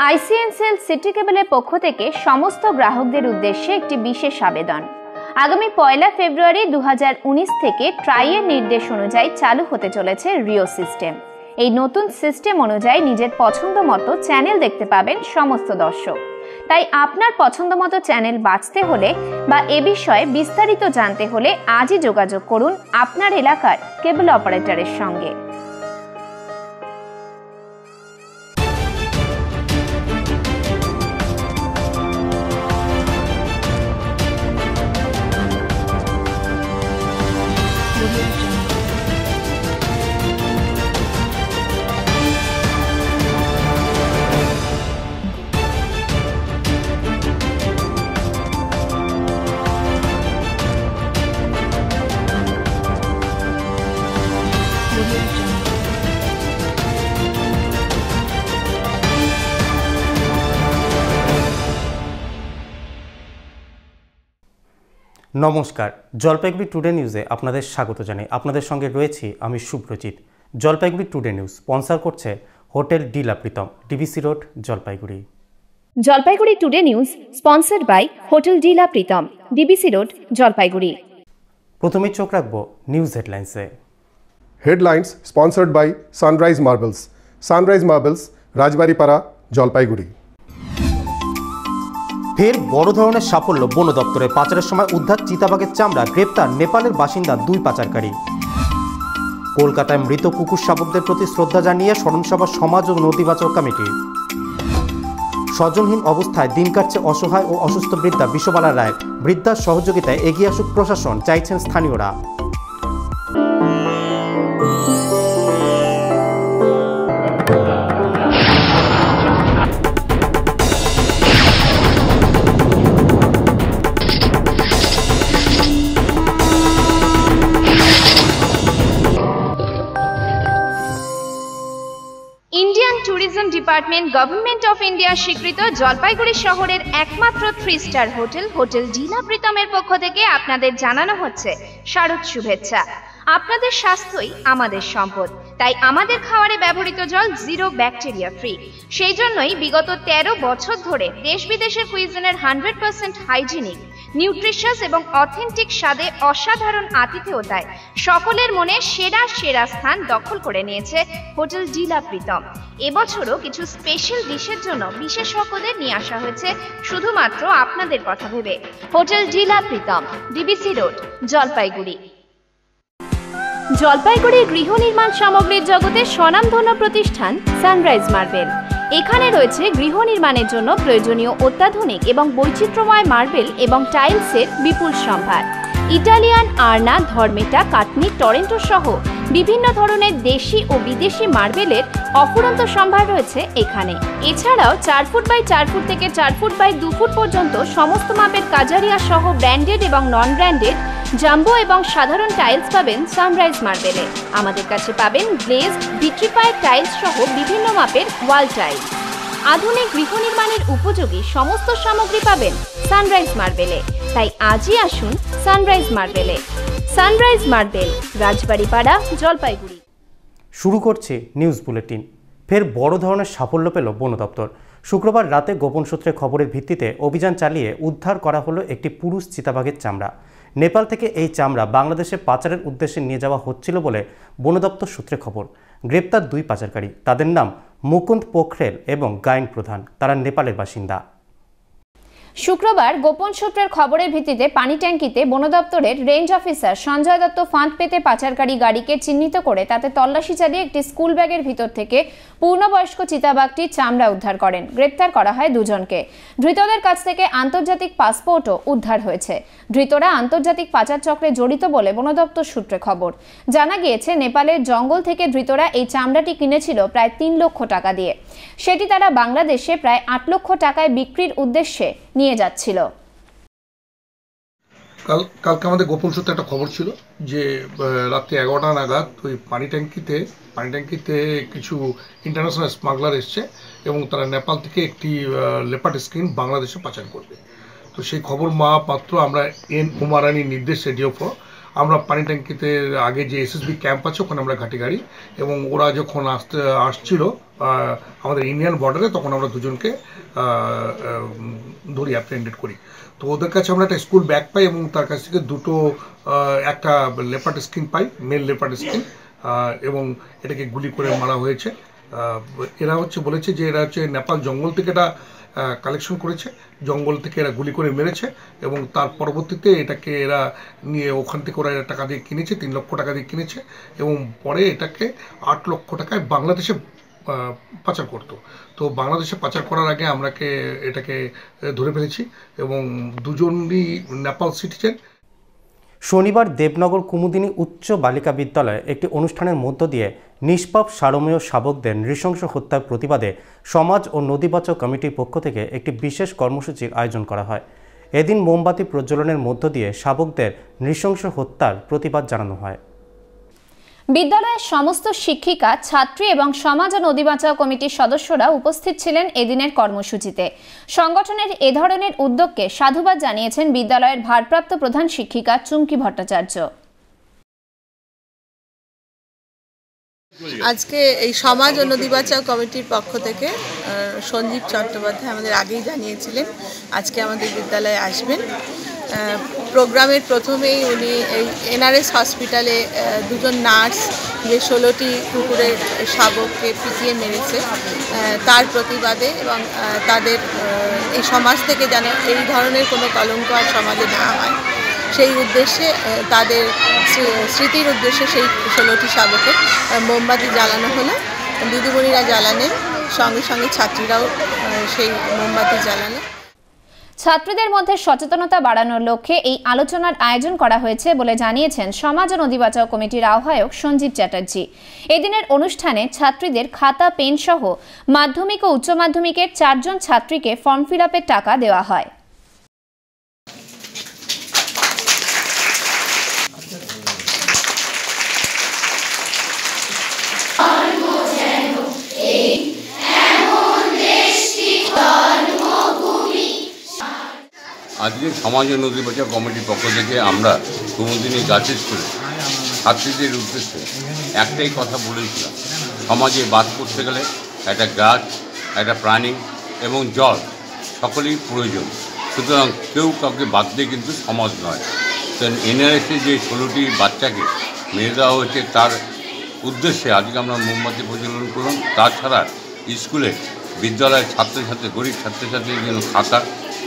আইসিএনসিএল city কেবলের পক্ষ থেকে সমস্ত গ্রাহকদের উদ্দেশ্যে একটি বিশেষ আবেদন। আগামী 1 ফেব্রুয়ারি 2019 থেকে ট্রাইয়ের নির্দেশ অনুযায়ী চালু হতে চলেছে রিও সিস্টেম। এই নতুন সিস্টেম অনুযায়ী নিজের পছন্দ মতো চ্যানেল দেখতে পাবেন সমস্ত দর্শক। তাই আপনার পছন্দ মতো চ্যানেল বাছতে হলে বা এ বিষয়ে বিস্তারিত জানতে হলে আজই যোগাযোগ করুন আপনার এলাকার কেবল অপারেটরের সঙ্গে। নমস্কার, জলপাইগুড়ি টুডে নিউজে আপনাদের স্বাগত জানাই। আপনাদের সঙ্গে রয়েছি আমি Subhrajit. Jalpaiguri today news sponsor করছে hotel de la Pritam, DBC road, Jalpaiguri. Jalpaiguri today news sponsored by hotel de la Pritam, DBC road, Jalpaiguri. প্রথমেই চোখ রাখবো নিউজ হেডলাইন্সে। Headlines sponsored by Sunrise Marbles, Sunrise Marbles, Rajbaripara, Jalpaiguri. ফের বড় ধরনের সাফল্য বন দপ্তরে। পাচারের সময় উদ্ধার চিতাবাঘের চামড়া, গ্রেপ্তার নেপালের বাসিন্দা 2 পাচারকারী। কলকাতায় মৃত কুকুর শাবকদের প্রতি শ্রদ্ধা জানিয়ে স্মরণসভা সমাজ ও নদী বাঁচাও কমিটি। স্বজনহীন অবস্থায় দিন কাটছে অসহায় ও অসুস্থ বৃদ্ধা বিশ্ববালা রায়। বৃদ্ধার সহযোগিতায় এগিয়ে আসুক প্রশাসন, চাইছেন স্থানীয়রা। Indian tourism department government of India স্বীকৃত জলপাইগুড়ি শহরের একমাত্র 3 স্টার হোটেল হোটেল ডি লা প্রীতমের পক্ষ থেকে আপনাদের জানানো হচ্ছে শারদ শুভেচ্ছা। আপনাদের স্বাস্থ্যই আমাদের সম্পদ, তাই আমাদের খাবারে ব্যবহৃত জল 0 ব্যাকটেরিয়া ফ্রি। সেই জন্যই বিগত 13 বছর ধরে দেশ বিদেশের কুইজিনের 100% হাইজিনিক, নিউট্রিশাস এবং অথেন্টিক স্বাদে অসাধারণ আতিথেয়তায় সকলের মনে সেরা সেরা স্থান দখল করে নিয়েছে হোটেল ডি লা প্রীতম। এবছরও কিছু স্পেশাল ডিশের জন্য বিশেষজ্ঞদের নিয়ে আসা হয়েছে শুধুমাত্র আপনাদের কথা ভেবে। Hotel de la Pritam, DBC road, Jalpaiguri. জলপাইগুড়ির গৃহ নির্মাণ সামগ্রীর জগতে স্বনামধন্য প্রতিষ্ঠান সানরাইজ মার্বেল। এখানে রয়েছে গৃহ নির্মাণের জন্য প্রয়োজনীয় অত্যাধুনিক এবং বৈচিত্র্যময় মার্বেল এবং টাইলসের বিপুল সম্ভার। ইটালিয়ান, আর্না, ধর্মেটা, কাটনি, টরেন্টো সহ বিভিন্ন ধরনের দেশি ও বিদেশি মার্বেলের অফুরন্ত সম্ভার রয়েছে এখানে। এছাড়াও 4 ফুট বাই 4 ফুট থেকে 4 ফুট বাই 2 ফুট পর্যন্ত সমস্ত মাপের কাজারিয়া সহ ব্র্যান্ডেড এবং নন ব্র্যান্ডেড জাম্বো এবং সাধারণ টাইলস পাবেন সানরাইজ মার্বেলে। আমাদের কাছে পাবেন গ্লেজড, ভিট্রিফাইড টাইলস সহ বিভিন্ন মাপের ওয়াল টাইলস। আধুনিক গৃহ নির্মাণের উপযোগী সমস্ত সামগ্রী পাবেন সানরাইজ মার্বেলে। তাই আজই আসুন সানরাইজ মার্বেলে। Sunrise Marble, Rajbaripara, Jalpaiguri. শুরু করছে নিউজ বুলেটিন। ফের বড় ধরনের সাফল্য পেল বন দপ্তর। শুক্রবার রাতে গোপন সূত্রে খবরের ভিত্তিতে অভিযান চালিয়ে উদ্ধার করা হলো একটি পুরুষ চিতাবাঘের চামড়া। নেপাল থেকে এই চামড়া বাংলাদেশে পাচারের উদ্দেশ্যে নিয়ে যাওয়া হচ্ছিল বলে বন দপ্তর সূত্রে খবর। গ্রেপ্তার 2 পাচারকারী, তাদের নাম মুকুন্দ পোখরেল এবং গায়ন প্রধান। তারা নেপালের বাসিন্দা। শুক্রবার গোপন সূত্রের খবরের ভিত্তিতে পানি ট্যাঙ্কিতে বন দপ্তরের রেঞ্জ অফিসার সঞ্জয় দত্ত ফাঁদ পেতে পাচারকারী গাড়িকে চিহ্নিত করে তাতে তল্লাশি চালিয়ে একটি স্কুল ব্যাগের ভিতর থেকে পূর্ণবয়স্ক চিতাবাঘটির চামড়া উদ্ধার করেন। গ্রেপ্তার করা হয় 2 জনকে। ধৃতদের কাছ থেকে আন্তর্জাতিক পাসপোর্টও উদ্ধার হয়েছে। ধৃতরা আন্তর্জাতিক পাচার চক্রে জড়িত বলে বন দপ্তর সূত্রে খবর। জানা গিয়েছে নেপালের জঙ্গল থেকে ধৃতরা এই চামড়াটি কিনেছিল প্রায় 3 লক্ষ টাকা দিয়ে। সেটি তারা বাংলাদেশে প্রায় 8 লক্ষ টাকায় বিক্রির উদ্দেশ্যে নিয়ে যাচ্ছিল। কালকে আমাদের গোপন সূত্রে একটা খবর ছিল যে রাত্রি 11টা নাগাদ ওই পানি ট্যাঙ্কিতে কিছু ইন্টারন্যাশনাল স্মাগলার এসছে এবং তারা নেপাল থেকে একটি লেপার্ড স্কিন বাংলাদেশে পাচার করবে। তো সেই খবর মাত্র আমরা এন উমারানির নির্দেশে ডিওফো আমরা পানি ট্যাঙ্কিতে আগে যে এসএসবি ক্যাম্প আছে ওখানে আমরা ঘাটি গাড়ি, এবং ওরা যখন আসছিল আমাদের ইন্ডিয়ান বর্ডারে, তখন আমরা দুজনকে ধরি, অ্যাপ্রেন্ডেড করি। তো ওদের কাছে আমরা একটা স্কুল ব্যাগ পাই এবং তার কাছ থেকে একটা লেপার্ড স্কিন পাই, মেল লেপার্ড স্কিন, এবং এটাকে গুলি করে মারা হয়েছে। এরা বলেছে যে এরা নেপাল জঙ্গল থেকে এটা কালেকশন করেছে, জঙ্গল থেকে এরা গুলি করে মেরেছে, এবং তার পরবর্তীতে এটাকে এরা নিয়ে ওখান থেকে ওরা টাকা দিয়ে কিনেছে, 3 লক্ষ টাকা দিয়ে কিনেছে, এবং পরে এটাকে 8 লক্ষ টাকায় বাংলাদেশে পাচার করতো। তো বাংলাদেশে পাচার করার আগে এটাকে ধরে ফেলেছি, এবং দুজনই নেপাল সিটিজেন। শনিবার দেবনগর কুমুদিনী উচ্চ বালিকা বিদ্যালয়ে একটি অনুষ্ঠানের মধ্য দিয়ে নিষ্পাপ সারমেয় শাবকদের নৃশংস হত্যার প্রতিবাদে সমাজ ও নদী বাঁচাও কমিটির পক্ষ থেকে একটি বিশেষ কর্মসূচির আয়োজন করা হয়। এদিন মোমবাতি প্রজ্বলনের মধ্য দিয়ে শাবকদের নৃশংস হত্যার প্রতিবাদ জানানো হয়। বিদ্যালয়ের সমস্ত শিক্ষিকা, ছাত্রী এবং সমাজ ও নদী বাঁচাও কমিটির সদস্যরা উপস্থিত ছিলেন এদিনের কর্মসূচিতে। সংগঠনের এ ধরনের উদ্যোগকে সাধুবাদ জানিয়েছেন বিদ্যালয়ের ভারপ্রাপ্ত প্রধান শিক্ষিকা চুমকি ভট্টাচার্য। আজকে এই সমাজ ও নদী বাঁচাও কমিটির পক্ষ থেকে সঞ্জীব চট্টোপাধ্যায় আমাদের আগেই জানিয়েছিলেন আজকে আমাদের বিদ্যালয়ে আসবেন। প্রোগ্রামের প্রথমেই উনি এই এনআরএস হসপিটালে দুজন নার্স যে 16টি কুকুরের শাবককে পিটিয়ে মেরেছে তার প্রতিবাদে, এবং তাদের এই সমাজ থেকে যেন এই ধরনের কোনো কলঙ্ক আর সমাজে না হয় সেই উদ্দেশ্যে, তাদের স্মৃতির উদ্দেশ্যে সেই 16টি শাবকের মোমবাতি জ্বালানো হলো। দিদিমণিরা জ্বালালেন, সঙ্গে সঙ্গে ছাত্রীরাও সেই মোমবাতি জ্বালালেন। ছাত্রীদের মধ্যে সচেতনতা বাড়ানোর লক্ষ্যে এই আলোচনার আয়োজন করা হয়েছে বলে জানিয়েছেন সমাজ ও নদী বাঁচাও কমিটির আহ্বায়ক সঞ্জীব চ্যাটার্জি। এদিনের অনুষ্ঠানে ছাত্রীদের খাতা, পেন সহ মাধ্যমিক ও উচ্চ মাধ্যমিকের 4 জন ছাত্রীকে ফর্ম ফিল আপের টাকা দেওয়া হয়। আজকে সমাজ ও নদী বাঁচাও কমিটির পক্ষ থেকে আমরা কুমুদিনী গার্লস স্কুলে ছাত্রীদের উদ্দেশ্যে একটাই কথা বলেছিলাম, সমাজে বাস করতে গেলে একটা গাছ, একটা প্রাণী এবং জল সকলেই প্রয়োজন। সুতরাং কেউ কাউকে বাদ দিয়ে কিন্তু সমাজ নয়। তো এনআরএসে যে 16টি বাচ্চাকে মেরে দেওয়া হয়েছে তার উদ্দেশ্যে আজকে আমরা মোমবাতি প্রজ্বলন করলাম। তাছাড়া স্কুলে বিদ্যালয়ের ছাত্রছাত্রী, গরিব ছাত্রছাত্রীদের জন্য খাতা,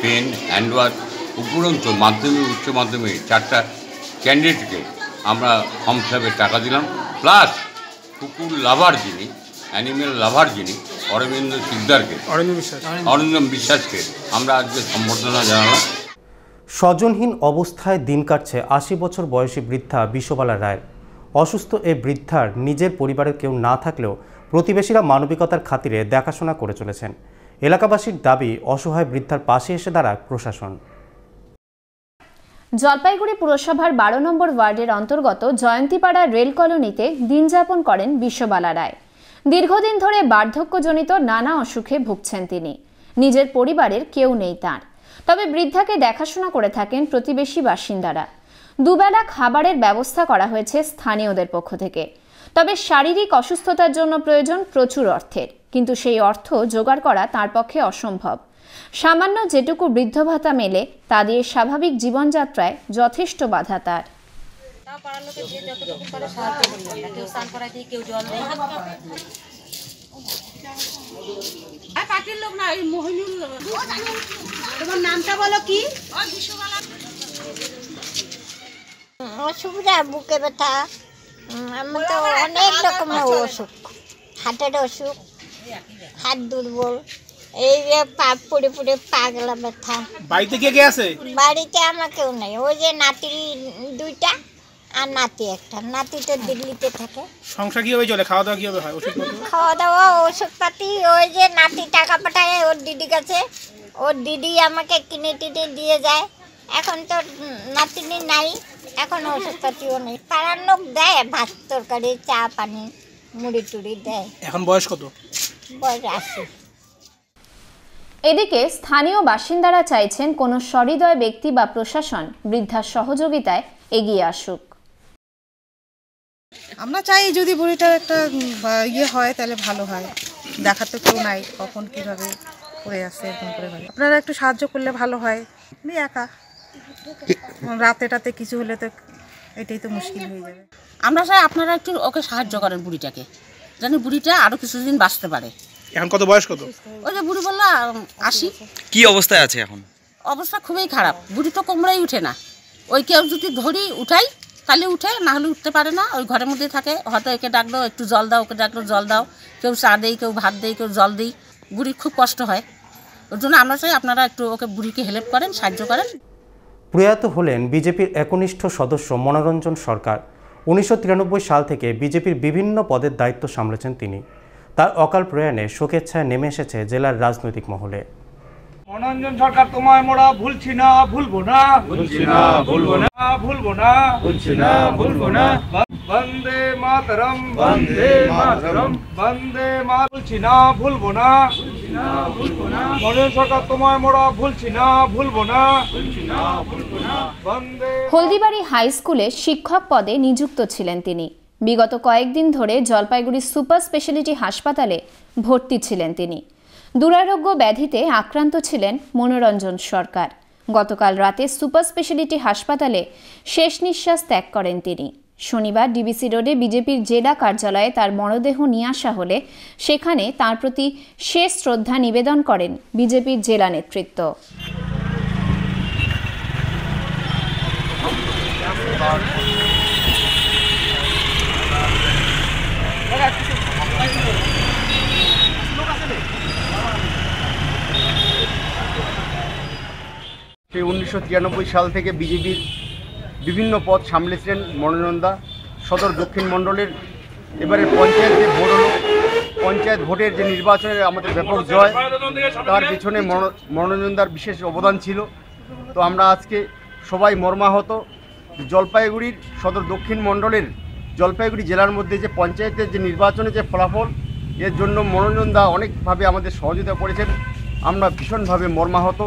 পেন, হ্যান্ডওয়াশ, উপরন্ত মাধ্যমিক উচ্চ মাধ্যমিক 4টা ক্যান্ডিডেটকে আমরা ফর্ম ফিল আপের টাকা দিলাম। প্লাস কুকুর লাভার যিনি, অ্যানিমেল লাভার যিনি অরিন্দম বিশ্বাসকে আমরা আজকে সম্বর্ধনা জানালাম। স্বজনহীন অবস্থায় দিন কাটছে 80 বছর বয়সী বৃদ্ধা বিশ্ববালা রায়ের। অসুস্থ এই বৃদ্ধার নিজের পরিবারের কেউ না থাকলেও প্রতিবেশীরা মানবিকতার খাতিরে দেখাশোনা করে চলেছেন। এলাকাবাসীর দাবি, অসহায় বৃদ্ধার পাশে এসে দাঁড়াক প্রশাসন। জলপাইগুড়ি পুরসভার 12 নম্বর ওয়ার্ডের অন্তর্গত জয়ন্তীপাড়া রেল কলোনিতে দিন যাপন করেন বিশ্ববালা রায়। দীর্ঘদিন ধরে বার্ধক্যজনিত নানা অসুখে ভুগছেন তিনি। নিজের পরিবারের কেউ নেই তাঁর, তবে বৃদ্ধাকে দেখাশোনা করে থাকেন প্রতিবেশী বাসিন্দারা। দুবেলা খাবারের ব্যবস্থা করা হয়েছে স্থানীয়দের পক্ষ থেকে। তবে শারীরিক অসুস্থতার জন্য প্রয়োজন প্রচুর অর্থের, কিন্তু সেই অর্থ জোগাড় করা তার পক্ষে অসম্ভব। সামান্য যেটুকু বৃদ্ধ ভাতা মেলে তা দিয়ে স্বাভাবিক জীবনযাত্রায় যথেষ্ট বাধা তার। অসুবিধা, বুকে ব্যথা, আমার তো অনেক রকমের অসুখ, হাতের অসুখ, হাত দুর্বল, এই যে পা পুড়ে পুড়ে পা গেলা ব্যথা। বাড়িতে কে কে আছে? বাড়িতে আমার কেউ নেই, ওই যে নাতি 2টা আর নাতি 1টা। নাতি তো দিল্লিতে থাকে। সংসার কিভাবে চলে? খাওয়া দাওয়া কিভাবে হয়? খাওয়া দাওয়া, ওষুধপাতি ওই যে নাতি টাকা পাঠায় ওর দিদি কাছে, ওর দিদি আমাকে কিনে টিনে দিয়ে যায়। এখন তো নাতিনি নাই, এখন ওষুধপাতিও নেই। পাড়ার লোক দেয় ভাত তরকারি, চা পানি, মুড়ি টুড়ি দেয়। এখন বয়স কত? বয়স 80। এদিকে স্থানীয় বাসিন্দারা চাইছেন কোনো সহৃদয় ব্যক্তি বা প্রশাসন বৃদ্ধার সহযোগিতায় এগিয়ে আসুক। আমরা চাই যদি বুড়িটার একটা ইয়ে হয় তাহলে ভালো হয়। দেখার তো কেউ নাই, কখন কীভাবে করে আসছে এরকম করে ভালো। আপনারা একটু সাহায্য করলে ভালো হয়। আমি একা রাতে কিছু হলে তো এটাই তো মুশকিল হয়ে যাবে। আমরা চাই আপনারা একটু ওকে সাহায্য করেন, বুড়িটাকে, যেন বুড়িটা আরও কিছুদিন বাঁচতে পারে। এখন কত বয়স কত? ওই যে বুড়ি বললো 80। কি অবস্থায় আছে এখন? অবস্থা খুবই খারাপ, বুড়ি তো কোমরেই উঠে না। ওই কেউ যদি ধরি উঠাই তাহলে উঠে, না হলে উঠতে পারে না, ওই ঘরের মধ্যে থাকে। হয়তো একে ডাকলো একটু জল দাও, ওকে ডাকলো জল দাও, কেউ চা দেই, কেউ ভাত দেই, কেউ জল দিই। বুড়ির খুব কষ্ট হয়, ওর জন্য আমরা চাই আপনারা একটু ওকে বুড়িকে হেল্প করেন, সাহায্য করেন। প্রয়াত হলেন বিজেপির একনিষ্ঠ সদস্য মনোরঞ্জন সরকার। 1993 সাল থেকে বিজেপির বিভিন্ন পদের দায়িত্ব সামলেছেন তিনি। তার অকাল প্রয়াণে শোকের ছায়া নেমে এসেছে জেলার রাজনৈতিক মহলে। মনোরঞ্জন সরকার, তোমায় মোরা ভুলছি না, ভুলবো না, ভুলছি না, ভুলবো না, ভুলবো না, ভুলছি না, ভুলবো না। বন্দে মাতরম, বন্দে মাতরম, বন্দে মাতরম, ভুলছি না, ভুলবো না, ভুলছি না, ভুলবো না। মনোরঞ্জন সরকার, তোমায় মোরা ভুলছি না, ভুলবো না, ভুলছি না, ভুলবো না। বন্দে। হলদিবাড়ি হাই স্কুলে শিক্ষক পদে নিযুক্ত ছিলেন তিনি। বিগত কয়েকদিন ধরে জলপাইগুড়ি সুপার স্পেশালিটি হাসপাতালে ভর্তি ছিলেন তিনি। দুরারোগ্য ব্যাধিতে আক্রান্ত ছিলেন মনোরঞ্জন সরকার। গতকাল রাতে সুপার স্পেশালিটি হাসপাতালে শেষ নিঃশ্বাস ত্যাগ করেন তিনি। শনিবার ডিবিসি রোডে বিজেপির জেলা কার্যালয়ে তার মরদেহ নিয়ে আসা হলে সেখানে তার প্রতি শেষ শ্রদ্ধা নিবেদন করেন বিজেপির জেলা নেতৃত্ব। সেই 1993 সাল থেকে বিজেপির বিভিন্ন পদ সামলেছিলেন মনোরঞ্জনদা। সদর দক্ষিণ মণ্ডলের এবারে পঞ্চায়েত যে ভোট হলো, পঞ্চায়েত ভোটের যে নির্বাচনের আমাদের ব্যাপক জয়, তার পিছনে মনোরঞ্জনদার বিশেষ অবদান ছিল। তো আমরা আজকে সবাই মর্মাহত। জলপাইগুড়ির সদর দক্ষিণ মণ্ডলের জলপাইগুড়ি জেলার মধ্যে যে পঞ্চায়েতের যে নির্বাচনের যে ফলাফল, এর জন্য মনোরঞ্জনদা অনেকভাবে আমাদের সহযোগিতা করেছেন। আমরা ভীষণভাবে মর্মাহত।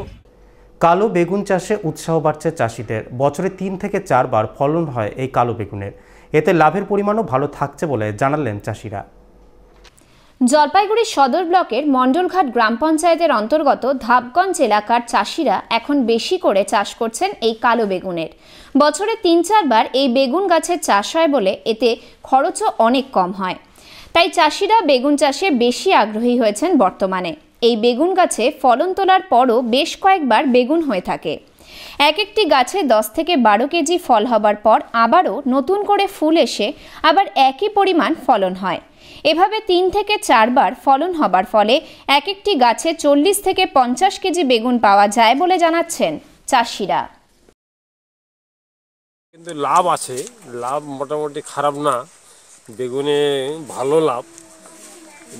কালো বেগুন চাষে উৎসাহ বাড়ছে চাষিদের। বছরে 3 থেকে 4 বার ফলন হয় এই কালো বেগুনের। এতে লাভের পরিমাণও ভালো থাকছে বলে জানালেন চাষিরা। জলপাইগুড়ি সদর ব্লকের মণ্ডলঘাট গ্রাম পঞ্চায়েতের অন্তর্গত ধাপগঞ্জ এলাকার চাষিরা এখন বেশি করে চাষ করছেন এই কালো বেগুনের। বছরে 3-4 বার এই বেগুন গাছের চাষ হয় বলে এতে খরচও অনেক কম হয়। তাই চাষিরা বেগুন চাষে বেশি আগ্রহী হয়েছেন বর্তমানে। এই বেগুন গাছে ফলন তোলার পরও বেশ কয়েকবার বেগুন হয়ে থাকে। একটি গাছে 10 থেকে 12 কেজি ফল হবার পর আবারও নতুন করে ফুল এসে আবার একই পরিমাণ ফলন হয়। এভাবে 3 থেকে 4 বার ফলন হবার ফলে একটি গাছে 40 থেকে 50 কেজি বেগুন পাওয়া যায় বলে জানাচ্ছেন চাষিরা। কিন্তু লাভ আছে, লাভ মোটামুটি খারাপ না, বেগুনে ভালো লাভ।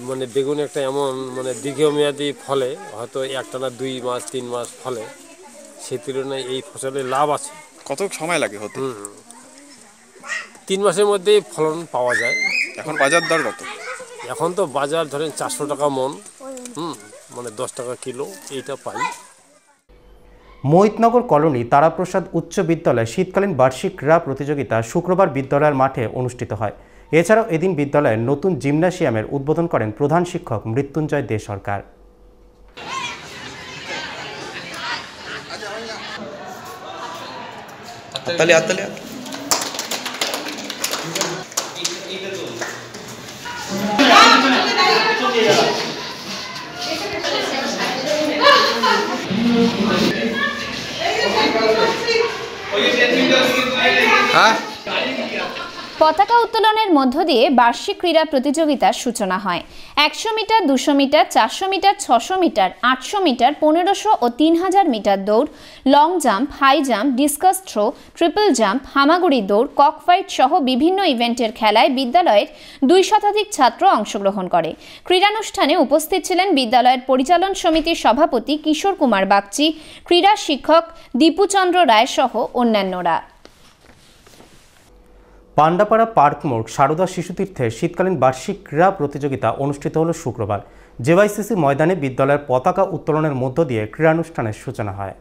মানে বেগুন একটা এমন মানে দীর্ঘমেয়াদী ফলে, হয়তো একটানা 2 মাস 3 মাস ফলে, সেই তুলনায় এই ফসলে লাভ আছে। কত সময় লাগে হতে? 3 মাসের মধ্যেই ফলন পাওয়া যায়। এখন বাজার দর কত? এখন তো বাজার ধরেন 400 টাকা মন, মানে 10 টাকা কিলো এইটা পাই। মোহিতনগর কলোনি তারাপ্রসাদ উচ্চ বিদ্যালয়ে শীতকালীন বার্ষিক ক্রীড়া প্রতিযোগিতা শুক্রবার বিদ্যালয়ের মাঠে অনুষ্ঠিত হয়। এছাড়াও এদিন বিদ্যালয়ের নতুন জিমনাসিয়ামের উদ্বোধন করেন প্রধান শিক্ষক মৃত্যুঞ্জয় দে সরকার। পতাকা উত্তোলনের মধ্য দিয়ে বার্ষিক ক্রীড়া প্রতিযোগিতার সূচনা হয়। 100 metre, 200 metre, 400 metre, 600 metre, 800 metre, 1500 ও 3000 মিটার দৌড়, long jump, high jump, discus throw, triple jump, হামাগুড়ি দৌড়, ককফাইট সহ বিভিন্ন ইভেন্টের খেলায় বিদ্যালয়ের 2 শতাধিক ছাত্র অংশগ্রহণ করে। ক্রীড়ানুষ্ঠানে উপস্থিত ছিলেন বিদ্যালয়ের পরিচালন সমিতির সভাপতি কিশোর কুমার বাগচি, ক্রীড়া শিক্ষক দীপুচন্দ্র রায় সহ অন্যান্যরা। পান্ডাপাড়া পার্ক মোড় সারদা শিশুতীর্থের শীতকালীন বার্ষিক ক্রীড়া প্রতিযোগিতা অনুষ্ঠিত হল শুক্রবার। জেওয়াইসিসি ময়দানে বিদ্যালয়ের পতাকা উত্তোলনের মধ্য দিয়ে ক্রীড়ানুষ্ঠানের সূচনা হয়।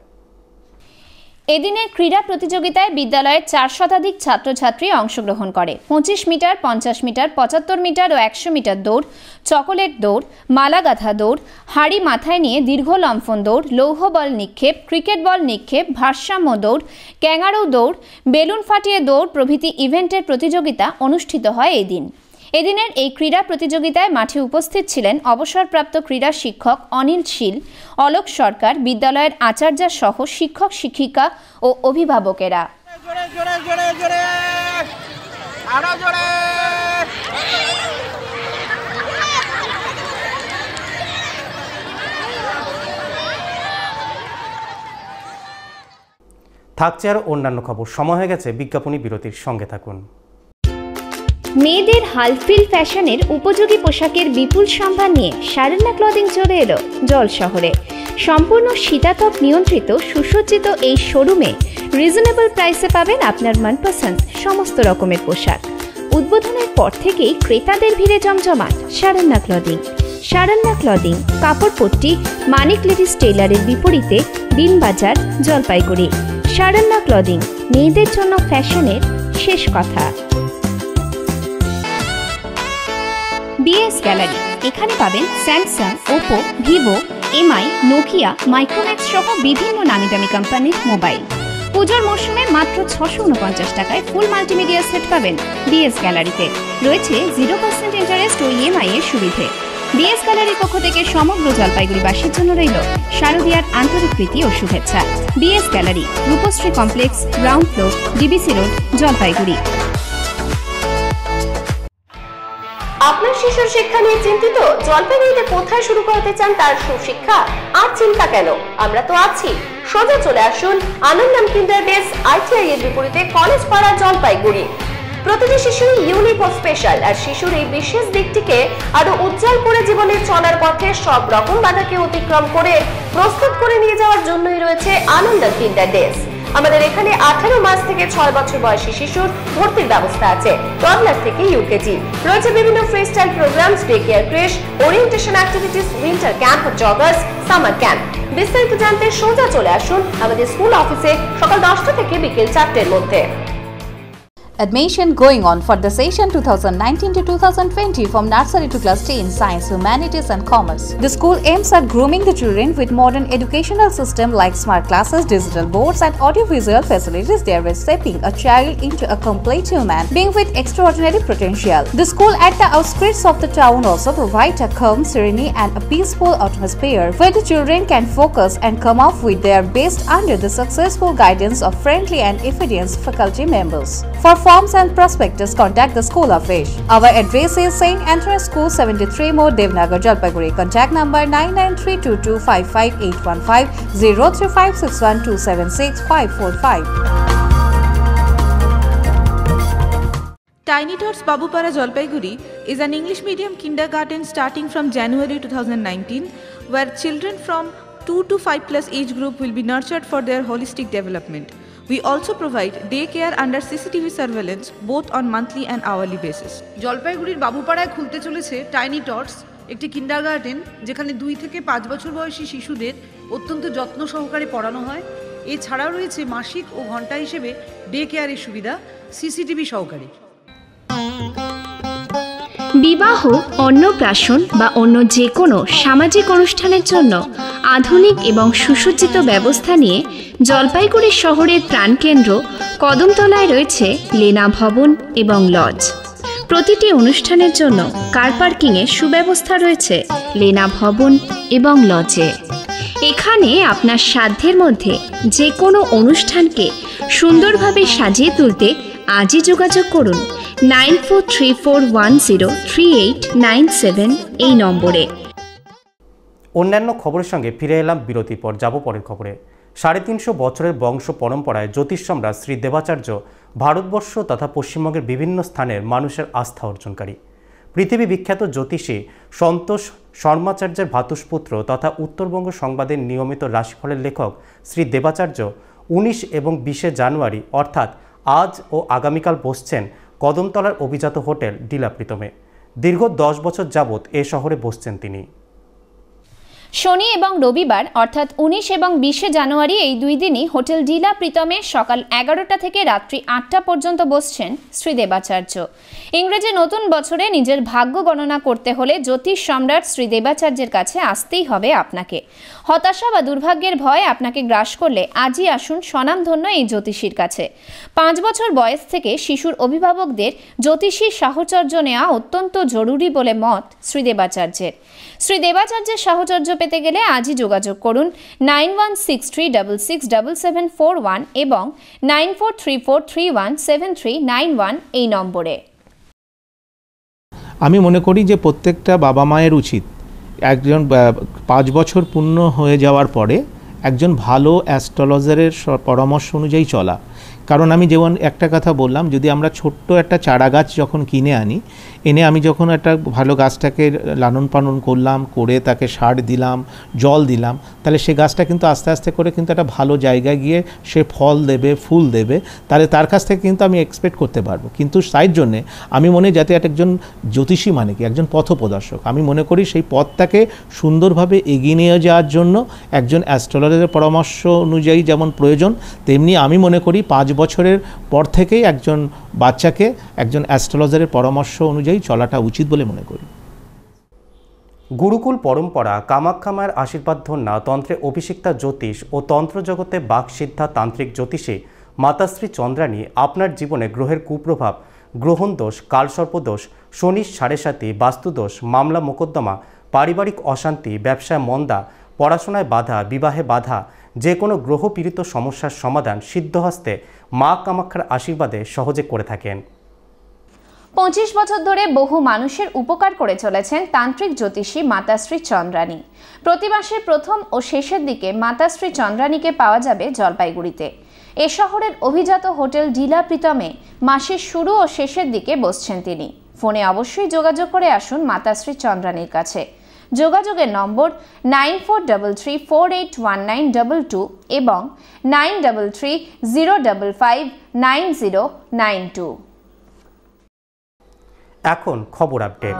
এদিনের ক্রীড়া প্রতিযোগিতায় বিদ্যালয়ের 4 শতাধিক ছাত্রছাত্রী অংশগ্রহণ করে। 25 মিটার, 50 মিটার, 75 মিটার ও 100 মিটার দৌড়, চকোলেট দৌড়, মালাগাথা দৌড়, হাড়ি মাথায় নিয়ে দীর্ঘ লম্ফন দৌড়, লৌহ বল নিক্ষেপ, ক্রিকেট বল নিক্ষেপ, ভারসাম্য দৌড়, ক্যাঙ্গারু দৌড়, বেলুন ফাটিয়ে দৌড় প্রভৃতি ইভেন্টের প্রতিযোগিতা অনুষ্ঠিত হয় এদিন। এদিনের এই ক্রীড়া প্রতিযোগিতায় মাঠে উপস্থিত ছিলেন অবসরপ্রাপ্ত ক্রীড়া শিক্ষক অনিল শীল, অলোক সরকার, বিদ্যালয়ের আচার্য সহ শিক্ষক শিক্ষিকা ও অভিভাবকেরা। থাকছে আরও অন্যান্য খবর। সময় হয়ে গেছে বিজ্ঞাপনী বিরতির, সঙ্গে থাকুন। মেয়েদের হালফিল ফ্যাশনের উপযোগী পোশাকের বিপুল সম্ভার নিয়ে শারান্না ক্লদিং চলে এলো জল শহরে। সম্পূর্ণ শীতাতপ নিয়ন্ত্রিত সুসজ্জিত এই শোরুমে রিজনেবল প্রাইসে পাবেন আপনার মনপসন্দ সমস্ত রকমের পোশাক। উদ্বোধনের পর থেকেই ক্রেতাদের ভিড়ে জমজমাট শারান্না ক্লদিং। শারান্না ক্লদিং কাপড়পট্টি মানিক লেডিস টেইলারের বিপরীতে দিনবাজার, জলপাইগুড়ি। শারান্না ক্লদিং, মেয়েদের জন্য ফ্যাশনের শেষ কথা। বিএস গ্যালারি, এখানে পাবেন Samsung, Oppo, Vivo, MI, Nokia, Micromax সহ বিভিন্ন নামি দামি কোম্পানির মোবাইল। পুজোর মরশুমে মাত্র 649 টাকায় ফুল মাল্টিমিডিয়া সেট পাবেন বিএস গ্যালারিতে। রয়েছে 0% ইন্টারেস্ট ও ইএমআই এর সুবিধে। বিএস গ্যালারির পক্ষ থেকে সমগ্র জলপাইগুড়িবাসীর জন্য রইল শারদীয়ার আন্তরিক প্রীতি ও শুভেচ্ছা। BS gallery, Rupashree complex, ground floor, DBC road, Jalpaiguri. আপনার শিশুর শিক্ষা নিয়ে চিন্তিত? জলপাইগুড়িতে কোথায় শুরু করতে চান তার সুশিক্ষা? আর চিন্তা কেন, আমরা তো আছি। সোজা চলে আসুন আনন্দম কিন্ডার ডেস আইটিআই এর বিপরীতে কলেজ পাড়া, জলপাইগুড়ি। প্রতিটি শিশুই ইউনিক ও স্পেশাল, আর শিশুর এই বিশেষ দিকটিকে আরো উজ্জ্বল করে জীবনের চলার পথে সব রকম বাধাকে অতিক্রম করে প্রস্তুত করে নিয়ে যাওয়ার জন্যই রয়েছে আনন্দম কিন্ডার ডেস। আমাদের এখানে 18 মাস থেকে 6 বছর বয়সী শিশুর ভর্তির ব্যবস্থা আছে। টডলার থেকে ইউকেজি রয়েছে বিভিন্ন free style programs, day care crash, orientation activities, winter camp, joggers, summer camp. বিস্তারিত জানতে সোজা চলে আসুন আমাদের স্কুল অফিসে সকাল 10টা থেকে বিকেল 4টের মধ্যে। Admission going on for the session 2019 to 2020 from nursery to class 10, science, humanities and commerce. The school aims at grooming the children with modern educational system like smart classes, digital boards and audiovisual facilities, thereby shaping a child into a complete human being with extraordinary potential. The school at the outskirts of the town also provides a calm, serene and a peaceful atmosphere where the children can focus and come off with their best under the successful guidance of friendly and efficient faculty members. For forms and prospectus, contact the school office. Our address is St. Anthony's School, 73 More, Devnagar, Jalpaiguri. Contact number 9932255815, 03561276545. Tiny Tots Babupara, Jalpaiguri is an English medium kindergarten starting from January 2019, where children from 2 to 5 plus age group will be nurtured for their holistic development. We also provide daycare under CCTV surveillance both on monthly and hourly basis. জলপাইগুড়ির বাবুপাড়ায় খুলতে চলেছে tiny টটস, একটি kindergarten যেখানে 2 থেকে 5 বছর বয়সী শিশুদের অত্যন্ত যত্ন সহকারে পড়ানো হয়। এছাড়াও রয়েছে মাসিক ও ঘন্টা হিসেবে ডে কেয়ারের সুবিধা সিসিটিভি সহকারে। বিবাহ, অন্নপ্রাশন বা অন্য যে কোনো সামাজিক অনুষ্ঠানের জন্য আধুনিক এবং সুসজ্জিত ব্যবস্থা নিয়ে জলপাইগুড়ি শহরের প্রাণকেন্দ্র কদমতলায় রয়েছে লেনা ভবন এবং লজ। প্রতিটি অনুষ্ঠানের জন্য কার পার্কিংয়ের সুব্যবস্থা রয়েছে লেনা ভবন এবং লজে। এখানে আপনার সাধ্যের মধ্যে যে কোনো অনুষ্ঠানকে সুন্দরভাবে সাজিয়ে তুলতে আজই যোগাযোগ করুন 9434103897 এই নম্বরে। অন্যান্য খবরের সঙ্গে ফিরে এলাম বিরতির পর। যাব পরের খবরে। 350 বছরের বংশ পরম্পরায় জ্যোতিষ সম্রাট শ্রী দেবাচার্য ভারতবর্ষ তথা পশ্চিমবঙ্গের বিভিন্ন স্থানের মানুষের আস্থা অর্জনকারী। পৃথিবী বিখ্যাত জ্যোতিষী সন্তোষ শর্মাচার্যের ভ্রাতুষ্পুত্র তথা উত্তরবঙ্গ সংবাদের নিয়মিত রাশিফলের লেখক শ্রী দেবাচার্য 19 এবং 20 জানুয়ারি অর্থাৎ আজ ও আগামীকাল বসছেন কদমতলার অভিজাত হোটেল ডিলা প্রীতমে। দীর্ঘ 10 বছর যাবৎ এ শহরে বসছেন তিনি। শনি এবং রবিবার অর্থাৎ 19 এবং 20 জানুয়ারি এই দুই দিনই হোটেল ডিলা প্রীতমে সকাল 11টা থেকে রাত্রি 8টা পর্যন্ত বসছেন শ্রী দেবাচার্য। ইংরেজি নতুন বছরে নিজের ভাগ্য গণনা করতে হলে জ্যোতিষ সম্রাট শ্রী দেবাচার্যের কাছে আসতেই হবে আপনাকে। হতাশা বা দুর্ভাগ্যের ভয় আপনাকে গ্রাস করলে আজই আসুন স্বনামধন্য এই জ্যোতিষীর কাছে। 5 বছর বয়স থেকে শিশুর অভিভাবকদের জ্যোতিষীর সাহচর্য নেওয়া অত্যন্ত জরুরি বলে মত শ্রী দেবাচার্যের। শ্রী দেবাচার্যের সাহচর্য পেতে গেলে আজই যোগাযোগ করুন 9163667741 এবং 9434317391 এই নম্বরে। আমি মনে করি যে প্রত্যেকটা বাবা মায়ের উচিত একজন 5 বছর পূর্ণ হয়ে যাওয়ার পরে একজন ভালো অ্যাস্ট্রোলজারের পরামর্শ অনুযায়ী চলা। কারণ আমি যেমন একটা কথা বললাম, যদি আমরা ছোট্ট একটা চারা গাছ যখন কিনে আনি, এনে আমি যখন একটা ভালো গাছটাকে লালন পালন করলাম, করে তাকে সার দিলাম, জল দিলাম, তাহলে সে গাছটা কিন্তু আস্তে আস্তে করে কিন্তু একটা ভালো জায়গায় গিয়ে সে ফল দেবে, ফুল দেবে, তাহলে তার কাছ থেকে কিন্তু আমি এক্সপেক্ট করতে পারবো। কিন্তু তাই জন্যে আমি মনে যাতে একজন জ্যোতিষী মানে কি একজন পথপ্রদর্শক, আমি মনে করি সেই পথটাকে সুন্দরভাবে এগিয়ে নিয়ে যাওয়ার জন্য একজন অ্যাস্ট্রোলজারের পরামর্শ অনুযায়ী যেমন প্রয়োজন, তেমনি আমি মনে করি 5 বছরের পর থেকেই একজন বাচ্চাকে একজন অ্যাস্ট্রোলজারের পরামর্শ অনুযায়ী চলাটা উচিত বলে মনে করি। গুরুকুল পরম্পরা, কামাখ্যা মায়ের আশীর্বাদ ধন্যা, তন্ত্রে অভিষিক্তা জ্যোতিষ ও তন্ত্র জগতে বাকসিদ্ধা তান্ত্রিক জ্যোতিষী মাতাশ্রী চন্দ্রানী আপনার জীবনে গ্রহের কুপ্রভাব, গ্রহণ দোষ, কালসর্পদোষ, শনির 7.5, বাস্তুদোষ, মামলা মোকদ্দমা, পারিবারিক অশান্তি, ব্যবসায় মন্দা, পড়াশোনায় বাধা, বিবাহে বাধা, যে কোনো গ্রহপীড়িত সমস্যার সমাধান সিদ্ধহস্তে মা কামাখ্যার আশীর্বাদে সহজে করে থাকেন। 25 বছর ধরে বহু মানুষের উপকার করে চলেছেন তান্ত্রিক জ্যোতিষী মাতাশ্রী চন্দ্রানী। প্রতি মাসের প্রথম ও শেষের দিকে মাতাশ্রী চন্দ্রানীকে পাওয়া যাবে জলপাইগুড়িতে। এ শহরের অভিজাত হোটেল ডিলা প্রীতমে মাসের শুরু ও শেষের দিকে বসছেন তিনি। ফোনে অবশ্যই যোগাযোগ করে আসুন মাতাশ্রী চন্দ্রানীর কাছে। যোগাযোগের নম্বর 9433481922 এবং 9330559092। এখন খবর আপডেট।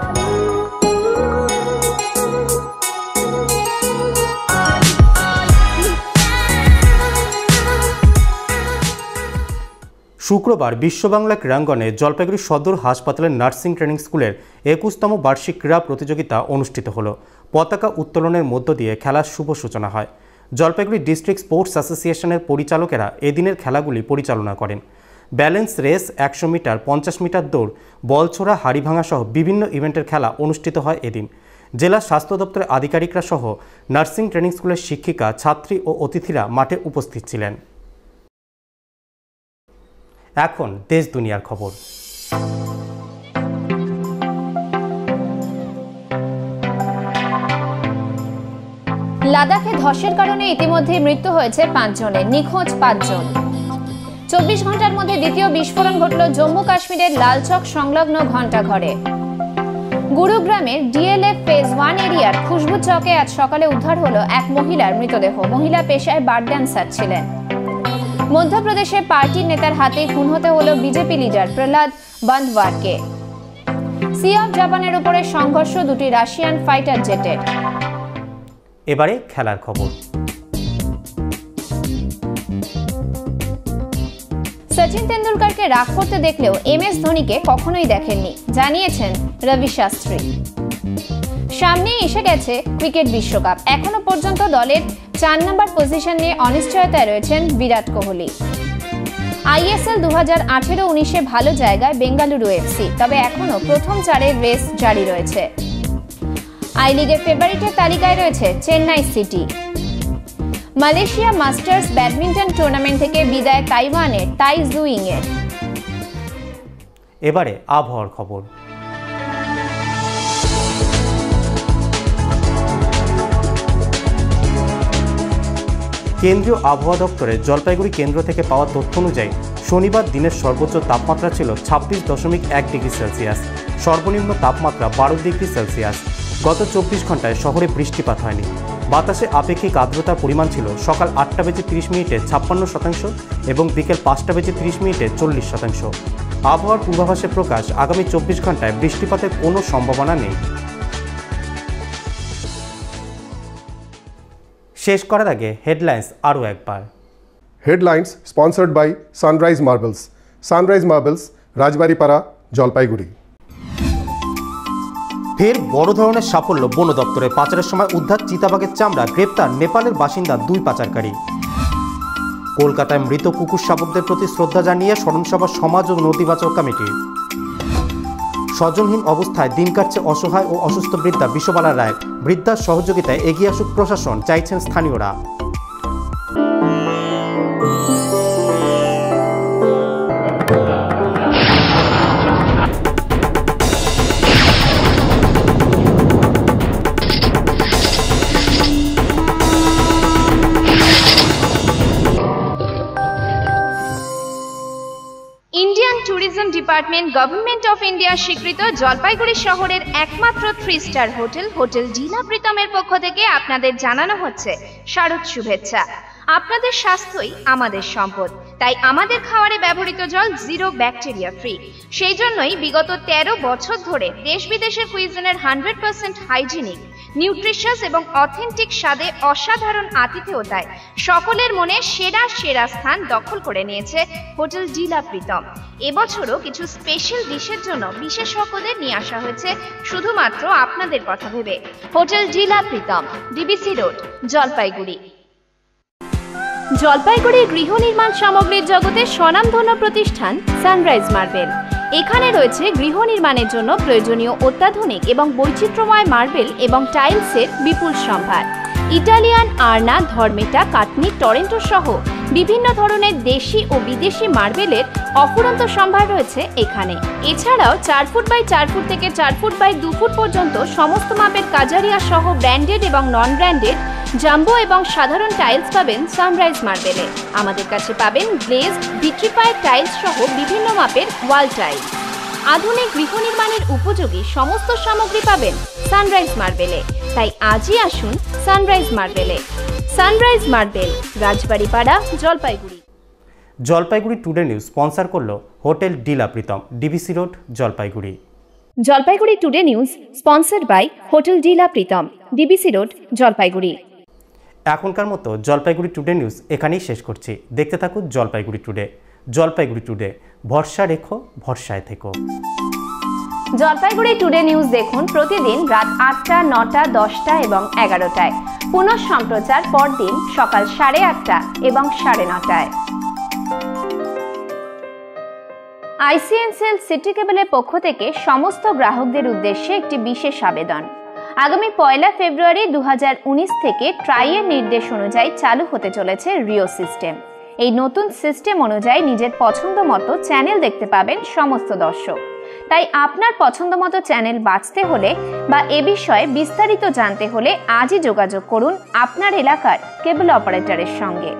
শুক্রবার বিশ্ববাংলা ক্রীড়াঙ্গনে জলপাইগুড়ি সদর হাসপাতালের নার্সিং ট্রেনিং স্কুলের 21তম বার্ষিক ক্রীড়া প্রতিযোগিতা অনুষ্ঠিত হলো। পতাকা উত্তোলনের মধ্য দিয়ে খেলার শুভ সূচনা হয়। জলপাইগুড়ি ডিস্ট্রিক্ট স্পোর্টস অ্যাসোসিয়েশনের পরিচালকেরা এদিনের খেলাগুলি পরিচালনা করেন। ব্যালেন্স রেস, 100 মিটার, 50 মিটার দৌড়, বল ছোড়া, হাড়ি ভাঙা সহ বিভিন্ন ইভেন্টের খেলা অনুষ্ঠিত হয় এদিন। জেলা স্বাস্থ্য দপ্তরের আধিকারিকরা সহ নার্সিং ট্রেনিং স্কুলের শিক্ষিকা, ছাত্রী ও অতিথিরা মাঠে উপস্থিত ছিলেন। এখন দেশ দুনিয়ার খবর। লাদাখে ধসের কারণে ইতিমধ্যে মৃত্যু হয়েছে 5 জনের, নিখোঁজ 5 জন। 24 ঘন্টার মধ্যে দ্বিতীয় বিস্ফোরণ ঘটল জম্মু কাশ্মীরের লালচক সংলগ্ন ঘণ্টাঘরে। গুরুগ্রামের ডিএলএফ ফেজ 1 এরিয়ার খুশবু চকে আজ সকালে উদ্ধার হলো এক মহিলার মৃতদেহ। মহিলা পেশায় বার ড্যান্সার ছিলেন। মধ্যপ্রদেশে পার্টির নেতার হাতে খুন হতে হলো বিজেপি লিডার প্রহ্লাদ বান্দওয়ারকে। সি অফ জাপানের উপরে সংঘর্ষ, 2টি রাশিয়ান ফাইটার জেটের। এবারে খেলার খবর। সচিন তেন্ডুলকরকে রাগ করতে দেখলেও MS ধোনিকে কখনোই দেখেননি, জানিয়েছেন রবি শাস্ত্রী। সামনেই এসে গেছে ক্রিকেট বিশ্বকাপ। এখনো পর্যন্ত দলের 4 নম্বর পজিশন নিয়ে অনিশ্চয়তায় রয়েছেন বিরাট কোহলি। ISL 2018-19-এ ভালো জায়গায় বেঙ্গালুরু FC, তবে এখনো প্রথম 4-এর রেস জারি রয়েছে। আই লিগের ফেভারিটের তালিকায় রয়েছে Chennai city. Malaysia masters badminton tournament থেকে বিদায় তাইওয়ানের তাই জুইং এর। এবারে আবহাওয়ার খবর। কেন্দ্রীয় আবহাওয়া দপ্তরের জলপাইগুড়ি কেন্দ্র থেকে পাওয়া তথ্য অনুযায়ী শনিবার দিনের সর্বোচ্চ তাপমাত্রা ছিল 26.1 ডিগ্রি সেলসিয়াস, সর্বনিম্ন তাপমাত্রা 12 ডিগ্রি সেলসিয়াস। গত 24 ঘন্টায় শহরে বৃষ্টিপাত হয়নি। বাতাসে আপেক্ষিক আর্দ্রতার পরিমাণ ছিল সকাল 8:30 56% এবং বিকেল 5:30 40%। আবহাওয়ার পূর্বাভাসে প্রকাশ, আগামী 24 ঘন্টায় বৃষ্টিপাতের কোনো সম্ভাবনা নেই। শেষ করার আগে হেডলাইন্স আরও একবার। Headlines sponsored by Sunrise Marbles. Sunrise Marbles, Rajbaripara, Jalpaiguri. ফের বড় ধরনের সাফল্য বন দপ্তরে। পাচারের সময় উদ্ধার চিতাবাঘের চামড়া, গ্রেপ্তার নেপালের বাসিন্দা 2 পাচারকারী। কলকাতায় মৃত কুকুর শাবকদের প্রতি শ্রদ্ধা জানিয়ে স্মরণসভা সমাজ ও নদী বাঁচাও কমিটি। স্বজনহীন অবস্থায় দিন কাটছে অসহায় ও অসুস্থ বৃদ্ধা বিশ্ববালা রায়। বৃদ্ধার সহযোগিতায় এগিয়ে আসুক প্রশাসন, চাইছেন স্থানীয়রা। Indian tourism department government of India স্বীকৃত জলপাইগুড়ি শহরের একমাত্র 3 স্টার হোটেল হোটেল ডিলা প্রীতমের পক্ষ থেকে আপনাদের জানানো হচ্ছে শারদ শুভেচ্ছা। আপনাদের স্বাস্থ্যই আমাদের সম্পদ, তাই আমাদের খাবারে ব্যবহৃত জল 0 ব্যাকটেরিয়া ফ্রি। সেই জন্যই বিগত 13 বছর ধরে দেশ বিদেশের কুইজিনের 100% হাইজিনিক, নিউট্রিশিয়াস এবং অথেন্টিক স্বাদে অসাধারণ আতিথেয়তায় সকলের মনে সেরা সেরা স্থান দখল করে নিয়েছে হোটেল ডিলা প্রীতম। এবছরও কিছু স্পেশাল ডিশের জন্য বিশেষজ্ঞদের নিয়ে আসা হয়েছে শুধুমাত্র আপনাদের কথা ভেবে। Hotel de la Pritam, DBC road, Jalpaiguri. জলপাইগুড়ির গৃহ নির্মাণ সামগ্রীর জগতে স্বনামধন্য প্রতিষ্ঠান সানরাইজ মার্বেল। এখানে রয়েছে গৃহ নির্মাণের জন্য প্রয়োজনীয় অত্যাধুনিক এবং বৈচিত্র্যময় মার্বেল এবং টাইলসের বিপুল সম্ভার। ইটালিয়ান, আর্না, ধর্মেটা, কাটনি, টরেন্টো সহ বিভিন্ন ধরনের দেশি ও বিদেশি মার্বেলের অফুরন্ত সম্ভার রয়েছে এখানে। এছাড়াও 4 ফুট বাই 4 ফুট থেকে 4 ফুট বাই 2 ফুট পর্যন্ত সমস্ত মাপের কাজারিয়া সহ ব্র্যান্ডেড এবং নন ব্র্যান্ডেড জাম্বো এবং সাধারণ টাইলস পাবেন সানরাইজ মার্বেলে। আমাদের কাছে পাবেন গ্লেজড, ভিট্রিফাইড টাইলস সহ বিভিন্ন মাপের ওয়াল টাইলস। আধুনিক গৃহ নির্মাণের উপযোগী সমস্ত সামগ্রী পাবেন সানরাইজ মার্বেলে। তাই আজই আসুন সানরাইজ মার্বেলে। Sunrise Marble, Rajbaripara, Jalpaiguri. Jalpaiguri today news sponsor করলো hotel de la Pritam, DBC road, Jalpaiguri. Jalpaiguri today news sponsored by hotel de la Pritam, DBC road, Jalpaiguri. এখনকার মতো জলপাইগুড়ি টুডে নিউজ এখানেই শেষ করছি। দেখতে থাকুন জলপাইগুড়ি টুডে। জলপাইগুড়ি টুডে, ভরসা রেখো, ভরসায় থেকো। জলপাইগুড়ি টুডে নিউজ দেখুন প্রতিদিন রাত 8টা, 9টা, 10টা এবং 11টায়। পুনঃ সম্প্রচার পরদিন সকাল 8:30 এবং 9:30টায়। আইসিএনসিএল সিটি কেবলের পক্ষ থেকে সমস্ত গ্রাহকদের উদ্দেশ্যে একটি বিশেষ আবেদন। আগামী 1 ফেব্রুয়ারি 2019 থেকে ট্রাইয়ের নির্দেশ অনুযায়ী চালু হতে চলেছে রিও সিস্টেম। এই নতুন সিস্টেম অনুযায়ী নিজের পছন্দ মতো চ্যানেল দেখতে পাবেন সমস্ত দর্শক। তাই আপনার পছন্দ মতো চ্যানেল বাছতে হলে বা এ বিষয়ে বিস্তারিত জানতে হলে আজই যোগাযোগ করুন আপনার এলাকার কেবল অপারেটরের সঙ্গে।